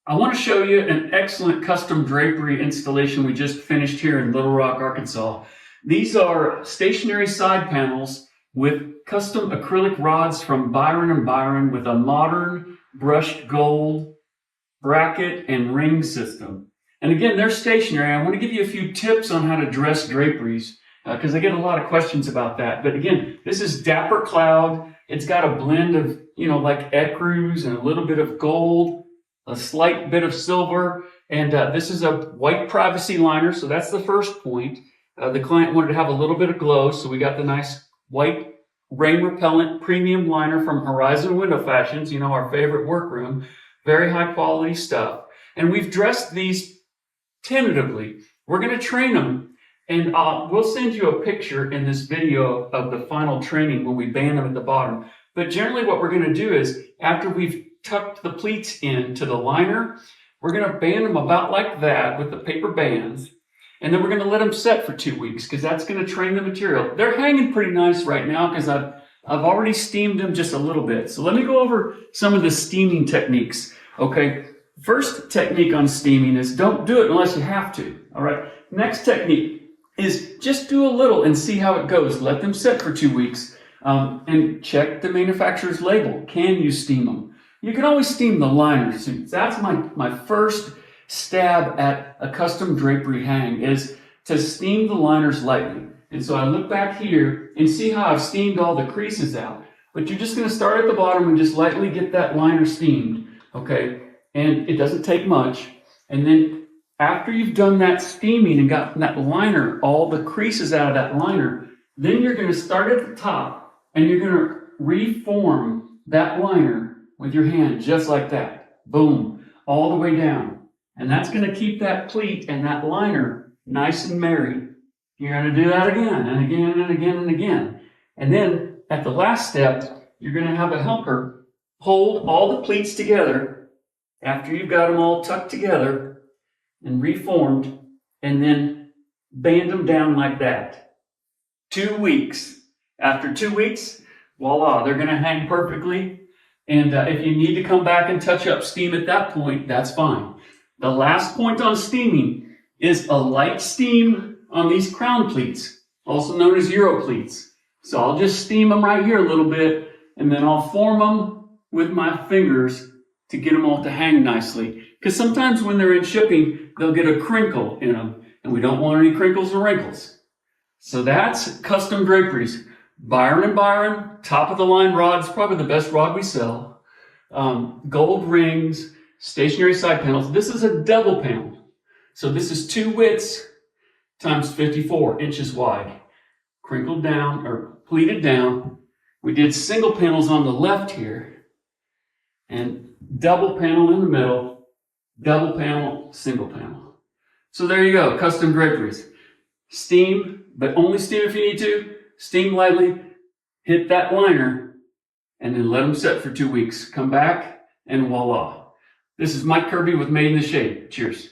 I want to show you an excellent custom drapery installation we just finished here in Little Rock, Arkansas. These are stationary side panels with custom acrylic rods from Byron Byron with a modern brushed gold bracket and ring system. And again, they're stationary. I want to give you a few tips on how to dress draperies because I get a lot of questions about that. But again, this is Dapper Cloud. It's got a blend of, like ecru's and a little bit of gold, a slight bit of silver, and this is a white privacy liner, so that's the first point. The client wanted to have a little bit of glow, so we got the nice white rain repellent premium liner from Horizon Window Fashions, our favorite workroom. Very high quality stuff. And we've dressed these tentatively. We're going to train them, and we'll send you a picture in this video of the final training when we band them at the bottom. But generally what we're going to do is, after we've tucked the pleats into the liner, we're going to band them about like that with the paper bands, and then we're going to let them set for 2 weeks because that's going to train the material. They're hanging pretty nice right now because I've already steamed them just a little bit. So let me go over some of the steaming techniques. Okay, first technique on steaming is don't do it unless you have to. All right, next technique is just do a little and see how it goes. Let them set for 2 weeks and check the manufacturer's label. Can you steam them? You can always steam the liners. That's my first stab at a custom drapery hang, is to steam the liners lightly. And so I look back here and see how I've steamed all the creases out. But you're just going to start at the bottom and just lightly get that liner steamed, okay? And it doesn't take much. And then after you've done that steaming and gotten that liner, all the creases out of that liner, then you're going to start at the top and you're going to reform that liner with your hand, just like that. Boom, all the way down. And that's going to keep that pleat and that liner nice and merry. You're going to do that again and again and again and again. And then at the last step, you're going to have a helper hold all the pleats together after you've got them all tucked together and reformed, and then band them down like that. 2 weeks. After 2 weeks, voila, they're going to hang perfectly. And if you need to come back and touch up steam at that point, that's fine. The last point on steaming is a light steam on these crown pleats, also known as Euro pleats. So I'll just steam them right here a little bit, and then I'll form them with my fingers to get them all to hang nicely. Because sometimes when they're in shipping, they'll get a crinkle in them, and we don't want any crinkles or wrinkles. So that's custom draperies. Byron Byron, top of the line rods, probably the best rod we sell. Gold rings, stationary side panels. This is a double panel. So this is 2 widths times 54 inches wide. Crinkled down or pleated down. We did single panels on the left here and double panel in the middle, double panel, single panel. So there you go, custom draperies. Steam, but only steam if you need to. Steam lightly, hit that liner, and then let them set for 2 weeks. Come back, and voila. This is Mike Kirby with Made in the Shade. Cheers.